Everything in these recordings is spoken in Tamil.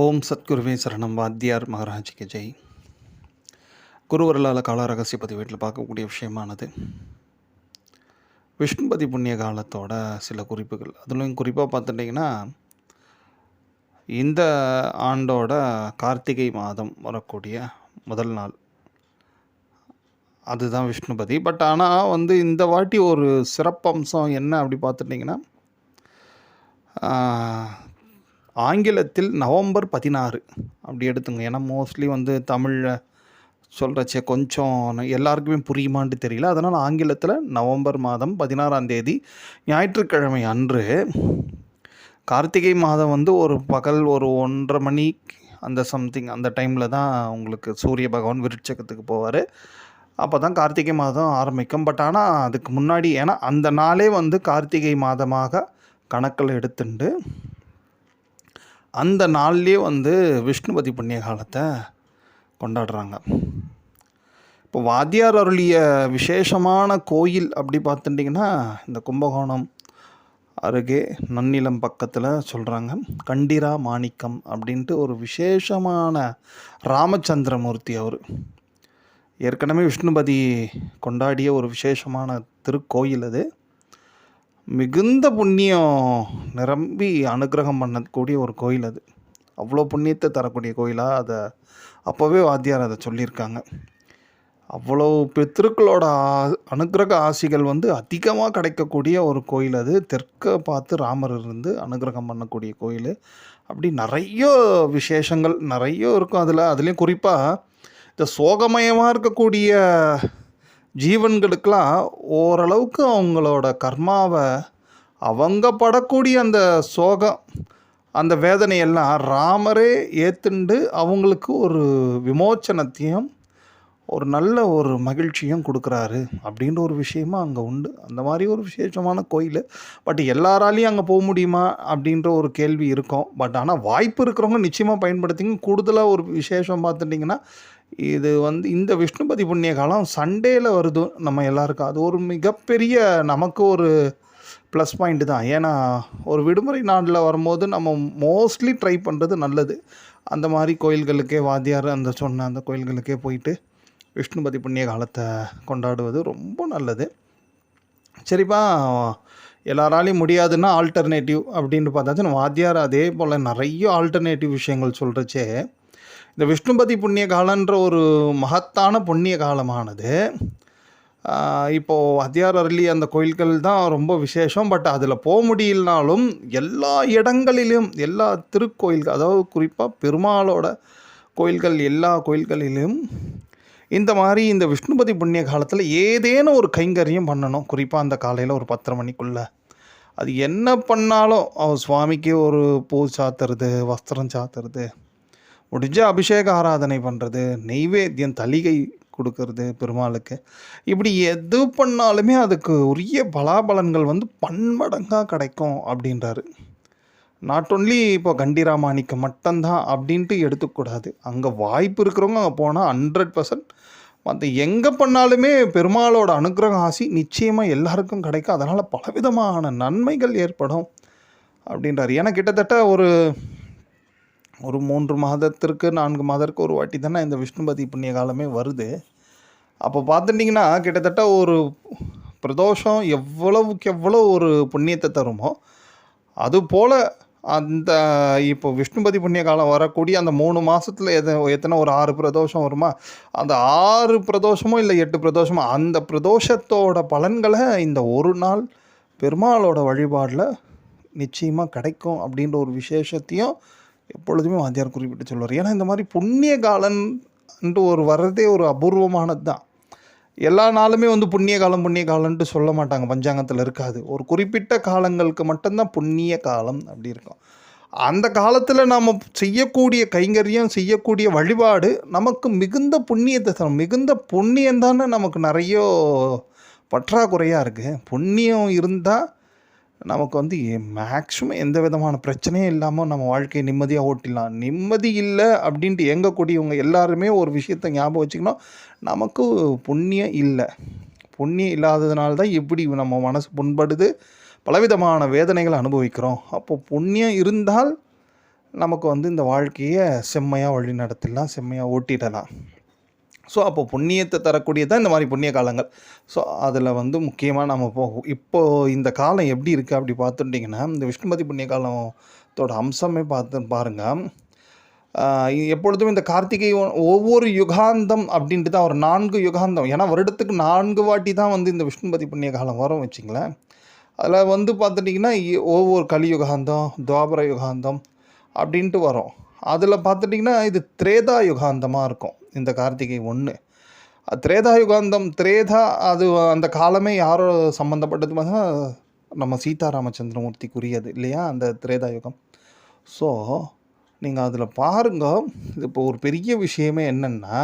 ஓம் சத்குருவே சரணம். வாத்தியார் மகாராஜ்க்கு ஜெய். குருவர்களால் கால ரகசிய பதிவேட்டில் பார்க்கக்கூடிய விஷயமானது விஷ்ணுபதி புண்ணிய காலத்தோட சில குறிப்புகள். அதுலேயும் குறிப்பாக பார்த்துட்டிங்கன்னா, இந்த ஆண்டோட கார்த்திகை மாதம் வரக்கூடிய முதல் நாள் அதுதான் விஷ்ணுபதி. பட் ஆனால் இந்த வாட்டி ஒரு சிறப்பம்சம் என்ன அப்படி பார்த்துட்டிங்கன்னா, ஆங்கிலத்தில் நவம்பர் 16 அப்படி எடுத்துங்க. ஏன்னா மோஸ்ட்லி தமிழில் சொல்கிறச்சே கொஞ்சம் எல்லாருக்குமே புரியுமான்ட்டு தெரியல. அதனால் ஆங்கிலத்தில் நவம்பர் மாதம் 16ஆம் தேதி ஞாயிற்றுக்கிழமை அன்று கார்த்திகை மாதம் ஒரு பகல் ஒரு 1:30 மணி அந்த சம்திங் அந்த டைமில் தான் உங்களுக்கு சூரிய பகவான் விருட்சகத்துக்கு போவார். அப்போ தான் கார்த்திகை மாதம் ஆரம்பிக்கும். பட் ஆனால் அதுக்கு முன்னாடி, ஏன்னா அந்த நாளே கார்த்திகை மாதமாக கணக்கில் எடுத்துட்டு அந்த நாள்லேயே விஷ்ணுபதி புண்ணிய காலத்தை கொண்டாடுறாங்க. இப்போ வாத்தியார் அருளிய விசேஷமான கோயில் அப்படி பார்த்துட்டிங்கன்னா, இந்த கும்பகோணம் அருகே நன்னிலம் பக்கத்தில் சொல்கிறாங்க கண்டிரா மாணிக்கம் அப்படின்ட்டு ஒரு விசேஷமான ராமச்சந்திரமூர்த்தி. அவர் ஏற்கனவே விஷ்ணுபதி கொண்டாடிய ஒரு விசேஷமான திருக்கோயில். அது மிகுந்த புண்ணியம் நிரம்பி அனுகிரகம் பண்ணக்கூடிய ஒரு கோயில். அது அவ்வளோ புண்ணியத்தை தரக்கூடிய கோயிலாக அதை அப்போவே வாத்தியார் அதை சொல்லியிருக்காங்க. அவ்வளோ பித்திருக்களோட அனுகிரக ஆசிகள் அதிகமாக கிடைக்கக்கூடிய ஒரு கோயில். அது தெற்க பார்த்து ராமர் இருந்து அனுகிரகம் பண்ணக்கூடிய கோயில். அப்படி நிறைய விசேஷங்கள் நிறைய இருக்கும். அதுலேயும் குறிப்பாக இந்த சோகமயமாக இருக்கக்கூடிய ஜீவன்களுக்கெல்லாம் ஓரளவுக்கு அவங்களோட கர்மாவை அவங்க படக்கூடிய அந்த சோகம் அந்த வேதனையெல்லாம் ராமரே ஏற்றுண்டு அவங்களுக்கு ஒரு விமோச்சனத்தையும் ஒரு நல்ல ஒரு மகிழ்ச்சியும் கொடுக்குறாரு அப்படின்ற ஒரு விஷயமா அங்கே உண்டு. அந்த மாதிரி ஒரு விசேஷமான கோயில். பட் எல்லாராலையும் அங்கே போக முடியுமா அப்படின்ற ஒரு கேள்வி இருக்கும். பட் ஆனால் வாய்ப்பு இருக்கிறவங்க நிச்சயமாக பயன்படுத்திங்க. கூடுதலாக ஒரு விசேஷம் பார்த்துட்டிங்கன்னா, இது இந்த விஷ்ணுபதி புண்ணிய காலம் சண்டேல வருது நம்ம எல்லாருக்கும். அது ஒரு மிகப்பெரிய நமக்கு ஒரு ப்ளஸ் பாயிண்ட்டு தான். ஏன்னா ஒரு விடுமுறை நாளில் வரும்போது நம்ம மோஸ்ட்லி ட்ரை பண்ணுறது நல்லது. அந்த மாதிரி கோயில்களுக்கே வாத்தியார் சொன்ன அந்த கோயில்களுக்கே போயிட்டு விஷ்ணுபதி புண்ணிய காலத்தை கொண்டாடுவது ரொம்ப நல்லது. சரிப்பா, எல்லாராலையும் முடியாதுன்னா ஆல்டர்னேட்டிவ் அப்படின்னு பார்த்தாச்சும் வாத்தியார் அதே போல் நிறைய ஆல்டர்னேட்டிவ் விஷயங்கள் சொல்கிறச்சே, இந்த விஷ்ணுபதி புண்ணிய காலன்ற ஒரு மகத்தான புண்ணிய காலமானது இப்போது வாத்தியார் அருளி அந்த கோயில்கள் தான் ரொம்ப விசேஷம். பட் அதில் போக முடியலனாலும் எல்லா இடங்களிலும் எல்லா திருக்கோயில்கள், அதாவது குறிப்பாக பெருமாளோட கோயில்கள் எல்லா கோயில்களிலும் இந்த மாதிரி இந்த விஷ்ணுபதி புண்ணிய காலத்தில் ஏதேனும் ஒரு கைங்கரியம் பண்ணணும். குறிப்பாக அந்த காலையில் ஒரு 10:30 மணிக்குள்ளே அது என்ன பண்ணாலும் அவர் சுவாமிக்கு ஒரு பூ சாத்துறது, வஸ்திரம் சாத்துறது, முடிஞ்ச அபிஷேக ஆராதனை பண்ணுறது, நெய்வேத்தியம் தளிகை கொடுக்கறது பெருமாளுக்கு, இப்படி எது பண்ணாலுமே அதுக்கு உரிய பலாபலன்கள் பன்மடங்காக கிடைக்கும் அப்படின்றாரு. நாட் ஒன்லி இப்போ கண்டிராமாணிக்கம் மட்டும்தான் அப்படின்ட்டு எடுத்துக்கூடாது. அங்கே வாய்ப்பு இருக்கிறவங்க அங்கே போனால் 100% மற்ற எங்கே பண்ணாலுமே பெருமாளோட அனுகிரக ஆசி நிச்சயமாக எல்லாருக்கும் கிடைக்கும். அதனால் பலவிதமான நன்மைகள் ஏற்படும் அப்படின்றார். ஏன்னா கிட்டத்தட்ட ஒரு 3 மாதத்திற்கு 4 மாதத்திற்கு ஒரு வாட்டி தானே இந்த விஷ்ணுபதி புண்ணிய காலமே வருது. அப்போ பார்த்துட்டிங்கன்னா கிட்டத்தட்ட ஒரு பிரதோஷம் எவ்வளவுக்கு எவ்வளோ ஒரு புண்ணியத்தை தருமோ, அதுபோல் இப்போ விஷ்ணுபதி புண்ணிய காலம் வரக்கூடிய அந்த 3 மாதத்தில் எத்தனை ஒரு 6 பிரதோஷம் வருமா, அந்த 6 பிரதோஷமோ இல்லை 8 பிரதோஷமோ அந்த பிரதோஷத்தோட பலன்களை இந்த ஒரு நாள் பெருமாளோட வழிபாடில் நிச்சயமாக கிடைக்கும் அப்படின்ற ஒரு விசேஷத்தையும் எப்பொழுதுமே வாத்தியார் குறிப்பிட்டு சொல்லுவார். ஏன்னா இந்த மாதிரி புண்ணிய காலன்ட்டு ஒரு வர்றதே ஒரு அபூர்வமானது தான். எல்லா நாளுமே புண்ணிய காலம்ன்ட்டு சொல்ல மாட்டாங்க, பஞ்சாங்கத்தில் இருக்காது. ஒரு குறிப்பிட்ட காலங்களுக்கு மட்டும்தான் புண்ணிய காலம் அப்படி இருக்கும். அந்த காலத்தில் நாம் செய்யக்கூடிய கைங்கரியம் செய்யக்கூடிய வழிபாடு நமக்கு மிகுந்த புண்ணியத்தை தரும். மிகுந்த புண்ணியம் தானே நமக்கு நிறைய பற்றாக்குறையாக இருக்குது. புண்ணியம் இருந்தால் நமக்கு மேக்ஸிமம் எந்த விதமான பிரச்சனையும் இல்லாமல் நம்ம வாழ்க்கையை நிம்மதியாக ஓட்டிடலாம். நிம்மதி இல்லை அப்படின்ட்டு இயங்கக்கூடியவங்க எல்லாருமே ஒரு விஷயத்தை ஞாபகம் வச்சுக்கணும், நமக்கு புண்ணியம் இல்லை. புண்ணியம் இல்லாததுனால தான் இப்படி நம்ம மனசு புண்படுது, பலவிதமான வேதனைகளை அனுபவிக்கிறோம். அப்போது புண்ணியம் இருந்தால் நமக்கு வந்து இந்த வாழ்க்கையை செம்மையாக வழி நடத்திடலாம், செம்மையாக ஓட்டிடலாம். ஸோ அப்போ புண்ணியத்தை தரக்கூடியது தான் இந்த மாதிரி புண்ணிய காலங்கள். ஸோ அதில் வந்து முக்கியமாக நம்ம இப்போது இந்த காலம் எப்படி இருக்குது அப்படி பார்த்துட்டிங்கன்னா, இந்த விஷ்ணுபதி புண்ணிய காலத்தோட அம்சமே பாருங்கள். எப்பொழுதும் இந்த கார்த்திகை ஒவ்வொரு யுகாந்தம் அப்படின்ட்டு தான் ஒரு 4 யுகாந்தம். ஏன்னா வருடத்துக்கு 4 வாட்டி தான் வந்து இந்த விஷ்ணுபதி புண்ணிய காலம் வரும் வச்சுங்களேன். அதில் வந்து பார்த்துட்டிங்கன்னா ஒவ்வொரு கலியுகாந்தம், துவாபர யுகாந்தம் அப்படின்ட்டு வரும். அதில் பார்த்துட்டிங்கன்னா இது திரேதா யுகாந்தமாக இருக்கும் இந்த கார்த்திகை 1. திரேதா யுகாந்தம், திரேதா அது அந்த காலமே யாரோ சம்மந்தப்பட்டது பார்த்தா நம்ம சீதாராமச்சந்திரமூர்த்திக்குரியது இல்லையா அந்த திரேதா யுகம். ஸோ நீங்கள் அதில் பாருங்க, இது இப்போ ஒரு பெரிய விஷயமே என்னென்னா,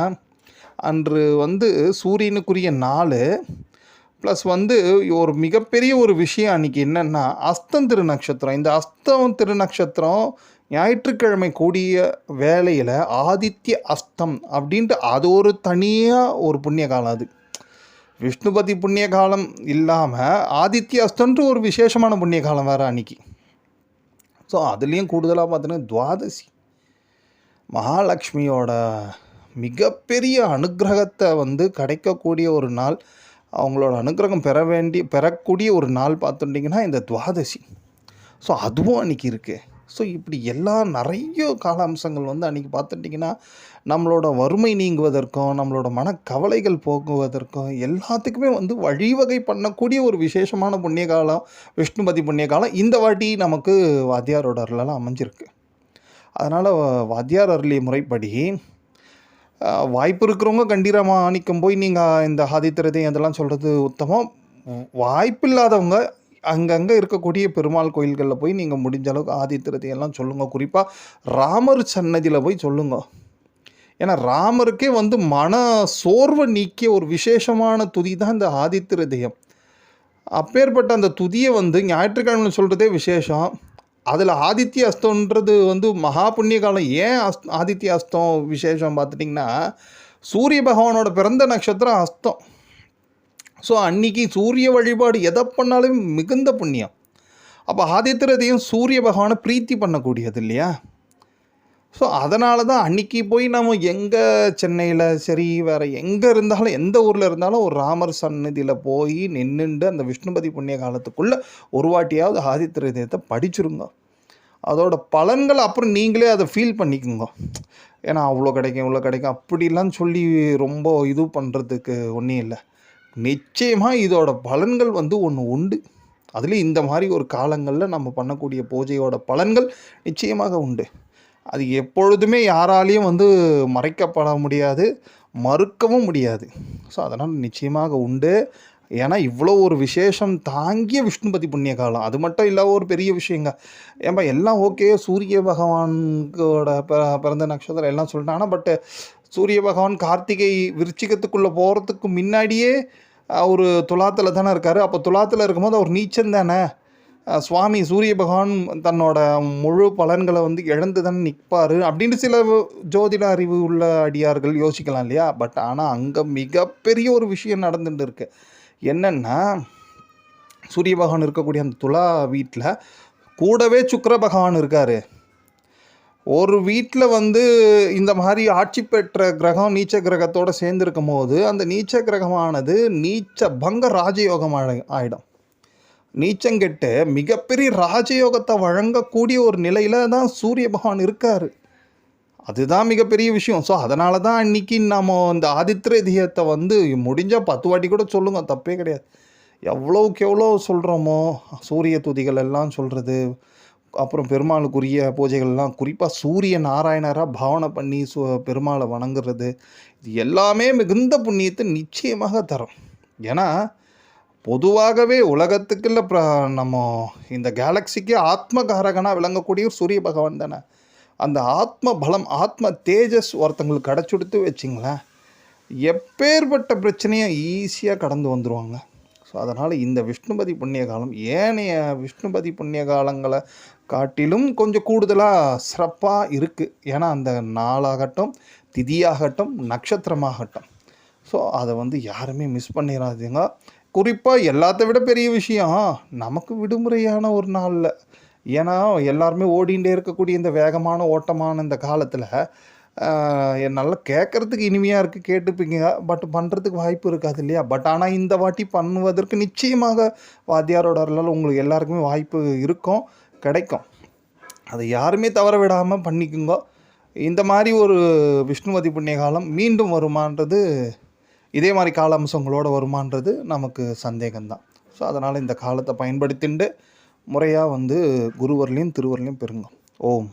அன்று வந்து சூரியனுக்குரிய நாள் ப்ளஸ் வந்து ஒரு மிகப்பெரிய ஒரு விஷயம் அன்றைக்கி என்னென்னா அஸ்தம் திருநக்ஷத்திரம். இந்த அஸ்தம் திருநக்ஷத்திரம் ஞாயிற்றுக்கிழமை கூடிய வேளையில் ஆதித்ய அஸ்தம் அப்படின்ட்டு அது ஒரு தனியாக ஒரு புண்ணிய காலம். அது விஷ்ணுபதி புண்ணிய காலம் இல்லாமல் ஆதித்ய அஸ்தம்ன்ற ஒரு விசேஷமான புண்ணிய காலம் வேறு அன்றைக்கி. ஸோ அதுலேயும் கூடுதலாக பார்த்தீங்கன்னா துவாதசி மகாலட்சுமியோட மிகப்பெரிய அனுக்கிரகத்தை வந்து கிடைக்கக்கூடிய ஒரு நாள், அவங்களோட அனுக்கிரகம் பெறக்கூடிய ஒரு நாள் பார்த்துட்டிங்கன்னா இந்த துவாதசி. ஸோ அதுவும் அன்றைக்கி இருக்குது. ஸோ இப்படி நிறைய கால அம்சங்கள் வந்து அன்றைக்கி பார்த்துட்டிங்கன்னா நம்மளோட வறுமை நீங்குவதற்கும் நம்மளோட மனக்கவலைகள் போக்குவதற்கும் எல்லாத்துக்குமே வந்து வழிவகை பண்ணக்கூடிய ஒரு விசேஷமான புண்ணிய காலம் விஷ்ணுபதி புண்ணிய காலம் இந்த வாட்டி நமக்கு வாத்தியாரோட அருளெல்லாம் அமைஞ்சிருக்கு. அதனால் வாத்தியார் அருளிய முறைப்படி வாய்ப்பு இருக்கிறவங்க கண்டிராமாணிக்கம் போய் நீங்கள் இந்த ஆதித்திரதை அதெல்லாம் சொல்கிறது உத்தமம். வாய்ப்பு இல்லாதவங்க அங்கங்கே இருக்கக்கூடிய பெருமாள் கோயில்களில் போய் நீங்கள் முடிஞ்ச அளவுக்கு ஆதித்திரதையெல்லாம் சொல்லுங்கள். குறிப்பாக ராமர் சன்னதியில் போய் சொல்லுங்கள். ஏன்னா ராமருக்கே வந்து மன சோர்வை நீக்கிய ஒரு விசேஷமான துதி தான் இந்த ஆதித்திரதயம். அப்பேற்பட்ட அந்த துதியை வந்து ஞாயிற்றுக்கிழமை சொல்கிறதே விசேஷம். அதில் ஆதித்ய அஸ்தம்ன்றது வந்து மகா புண்ணிய காலம். ஏன் ஆதித்ய அஸ்தம் விசேஷம் பார்த்துட்டிங்கன்னா சூரிய பகவானோட பிறந்த நட்சத்திரம் அஸ்தம். ஸோ அன்றைக்கி சூரிய வழிபாடு எதை பண்ணாலும் மிகுந்த புண்ணியம். அப்போ ஆதித்திரதையும் சூரிய பகவானை பிரீத்தி பண்ணக்கூடியது இல்லையா. ஸோ அதனால தான் அன்றைக்கி போய் நம்ம எங்கே சென்னையில் சரி வேறு எங்கே இருந்தாலும் எந்த ஊரில் இருந்தாலும் ஒரு ராமர் சன்னதியில் போய் நின்றுண்டு அந்த விஷ்ணுபதி புண்ணிய காலத்துக்குள்ளே ஒரு வாட்டியாவது ஆதித்திரதயத்தை படிச்சுருங்க. அதோட பலன்களை அப்புறம் நீங்களே அதை ஃபீல் பண்ணிக்கோங்க. ஏன்னா அவ்வளோ கிடைக்கும் இவ்வளோ கிடைக்கும் அப்படிலாம் சொல்லி ரொம்ப இது பண்ணுறதுக்கு ஒன்றும் இல்லை. நிச்சயமாக இதோட பலன்கள் வந்து ஒன்று உண்டு. அதுலேயும் இந்த மாதிரி ஒரு காலங்களில் நம்ம பண்ணக்கூடிய பூஜையோட பலன்கள் நிச்சயமாக உண்டு. அது எப்பொழுதுமே யாராலையும் வந்து மறைக்கப்பட முடியாது, மறுக்கவும் முடியாது. ஸோ அதனால் நிச்சயமாக உண்டு. ஏன்னா இவ்வளோ ஒரு விசேஷம் தாங்கிய விஷ்ணுபதி புண்ணிய காலம். அது மட்டும் இல்லை ஒரு பெரிய விஷயங்க. ஏன்பா எல்லாம் ஓகே, சூரிய பகவானோட பிறந்த நட்சத்திரம் எல்லாம் சொல்லிட்டாங்கன்னா, பட்டு சூரிய பகவான் கார்த்திகை விருச்சிகத்துக்குள்ளே போகிறதுக்கு முன்னாடியே அவர் துலாத்தில் தானே இருக்கார். அப்போ துலாத்தில் இருக்கும்போது அவர் நீச்சம் தானே. சுவாமி சூரிய பகவான் தன்னோட முழு பலன்களை வந்து இழந்து தானே நிற்பார் அப்படின்ட்டு சில ஜோதிட அறிவு உள்ள அடியார்கள் யோசிக்கலாம் இல்லையா. பட் ஆனால் அங்கே மிகப்பெரிய ஒரு விஷயம் நடந்துட்டு இருக்கு. என்னென்னா சூரிய பகவான் இருக்கக்கூடிய அந்த துலா வீட்டில் கூடவே சுக்கிர பகவான் இருக்கார். ஒரு வீட்டில் வந்து இந்த மாதிரி ஆட்சி பெற்ற கிரகம் நீச்ச கிரகத்தோடு சேர்ந்துருக்கும் போது அந்த நீச்ச கிரகமானது நீச்ச பங்க ராஜயோகம் ஆகிடும். நீச்சங்கெட்டு மிகப்பெரிய ராஜயோகத்தை வழங்கக்கூடிய ஒரு நிலையில் தான் சூரிய பகவான் இருக்கார். அதுதான் மிகப்பெரிய விஷயம். ஸோ அதனால தான் அன்றைக்கி நம்ம இந்த ஆதித்யதயத்தை வந்து முடிஞ்சால் 10 வாட்டி கூட சொல்லுங்கள், தப்பே கிடையாது. எவ்வளோக்கு எவ்வளோ சொல்கிறோமோ சூரிய துதிகள் எல்லாம் சொல்கிறது, அப்புறம் பெருமாளுக்குரிய பூஜைகள்லாம் குறிப்பாக சூரிய நாராயணராக பாவனை பண்ணி பெருமாளை வணங்குறது, இது எல்லாமே மிகுந்த புண்ணியத்தை நிச்சயமாக தரும். ஏன்னா பொதுவாகவே உலகத்துக்குள்ள நம்ம இந்த கேலக்சிக்கு ஆத்மகாரகனாக விளங்கக்கூடிய சூரிய பகவான் தானே. அந்த ஆத்ம பலம் ஆத்ம தேஜஸ் ஒருத்தங்களுக்கு கிடச்சுடுத்து வச்சிங்களேன், எப்பேற்பட்ட பிரச்சனையும் ஈஸியாக கடந்து வந்துடுவாங்க. ஸோ அதனால் இந்த விஷ்ணுபதி புண்ணிய காலம் ஏனைய விஷ்ணுபதி புண்ணிய காலங்களை காட்டிலும் கொஞ்சம் கூடுதலாக சிறப்பாக இருக்குது. ஏன்னா அந்த நாளாகட்டும், திதியாகட்டும், நட்சத்திரமாகட்டும், ஸோ அதை வந்து யாருமே மிஸ் பண்ணிடாதீங்க. குறிப்பாக எல்லாத்த விட பெரிய விஷயம் நமக்கு விடுமுறையான ஒரு நாளில் ஏன்னா எல்லாருமே ஓடிண்டே இருக்கக்கூடிய இந்த வேகமான ஓட்டமான இந்த காலத்தில் நல்லா கேட்குறதுக்கு இனிமையாக இருக்குது, கேட்டுப்பீங்க. பட் பண்ணுறதுக்கு வாய்ப்பு இருக்காது இல்லையா? பட் ஆனால் இந்த வாட்டி பண்ணுவதற்கு நிச்சயமாக வாத்தியாரோட அருளால் உங்களுக்கு எல்லாருக்குமே வாய்ப்பு இருக்கும், கிடைக்கும். அதை யாருமே தவற விடாமல் பண்ணிக்குங்க. இந்த மாதிரி ஒரு விஷ்ணுவதி புண்ணிய காலம் மீண்டும் வருமானது, இதே மாதிரி கால அம்சங்களோடு வருமானது நமக்கு சந்தேகம்தான். ஸோ அதனால் இந்த காலத்தை பயன்படுத்திண்டு முறையாக குருவர்லையும் திருவர்லையும் பெறுங்க. ஓம்.